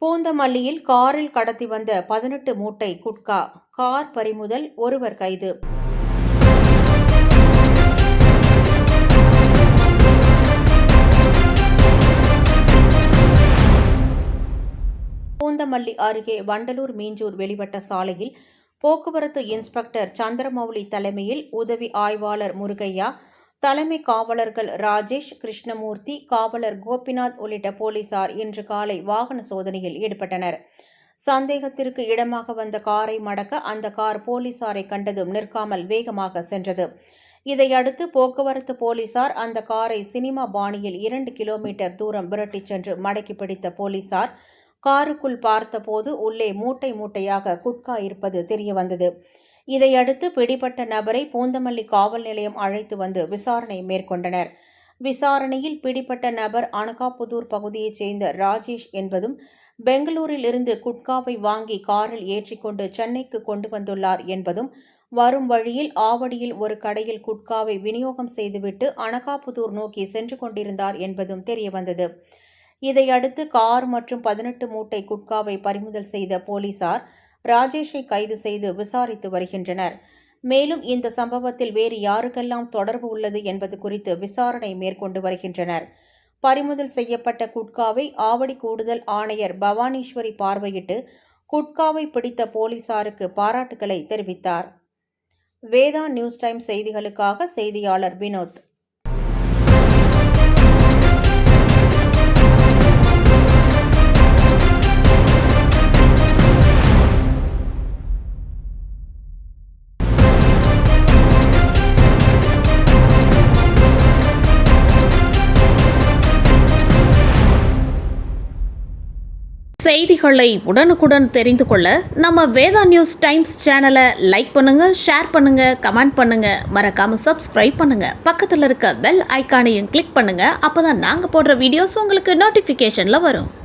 பூந்தமல்லியில் காரில் கடத்தி வந்த 18 மூட்டை குட்கா, கார் பறிமுதல், ஒருவர் கைது. பூந்தமல்லி அருகே வண்டலூர் மீஞ்சூர் வெளிவட்ட சாலையில் போக்குவரத்து இன்ஸ்பெக்டர் சந்திரமௌலி தலைமையில் உதவி ஆய்வாளர் முருகையா, தலைமை காவலர்கள் ராஜேஷ், கிருஷ்ணமூர்த்தி, காவலர் கோபிநாத் உள்ளிட்ட போலீசார் இன்று காலை வாகன சோதனையில் ஈடுபட்டனர். சந்தேகத்திற்கு இடமாக வந்த காரை மடக்க அந்த கார் போலீசாரை கண்டதும் நிற்காமல் வேகமாக சென்றது. இதையடுத்து போக்குவரத்து போலீசார் அந்த காரை சினிமா பாணியில் 2 கிலோமீட்டர் தூரம் விரட்டிச் சென்று மடக்கி பிடித்த போலீசார் காருக்குள் பார்த்தபோது உள்ளே மூட்டை மூட்டையாக குட்கா இருப்பது தெரியவந்தது. இதையடுத்து பிடிபட்ட நபரை பூந்தமல்லி காவல் நிலையம் அழைத்து வந்து விசாரணை மேற்கொண்டனர். விசாரணையில் பிடிபட்ட நபர் அனகாபுதூர் பகுதியைச் சேர்ந்த ராஜேஷ் என்பதும், பெங்களூரில் இருந்து குட்காவை வாங்கி காரில் ஏற்றிக்கொண்டு சென்னைக்கு கொண்டு வந்துள்ளார் என்பதும், வரும் வழியில் ஆவடியில் ஒரு கடையில் குட்காவை விநியோகம் செய்துவிட்டு அனகாபுதூர் நோக்கி சென்று கொண்டிருந்தார் என்பதும் தெரியவந்தது. இதையடுத்து கார் மற்றும் 18 மூட்டை குட்காவை பறிமுதல் செய்த போலீசார் ராஜேஷை கைது செய்து விசாரித்து வருகின்றனர். மேலும் இந்த சம்பவத்தில் வேறு யாருக்கெல்லாம் தொடர்பு உள்ளது என்பது குறித்து விசாரணை மேற்கொண்டு வருகின்றனர். பறிமுதல் செய்யப்பட்ட குட்காவை ஆவடி கூடுதல் ஆணையர் பவானீஸ்வரி பார்வையிட்டு குட்காவை பிடித்த போலீசாருக்கு பாராட்டுகளை தெரிவித்தார். வேதா நியூஸ் டைம் செய்திகளுக்காக செய்தியாளர் வினோத். செய்திகளை உடனுக்குடன் தெரிந்து கொள்ள நம்ம வேதா நியூஸ் டைம்ஸ் சேனலை லைக் பண்ணுங்க, ஷேர் பண்ணுங்க, கமெண்ட் பண்ணுங்க, மறக்காம சப்ஸ்கிரைப் பண்ணுங்க. பக்கத்தில் இருக்க பெல் ஐக்கானையும் கிளிக் பண்ணுங்க. அப்பதான் நாங்க போடுற வீடியோஸ் உங்களுக்கு நோட்டிபிகேஷன்ல வரும்.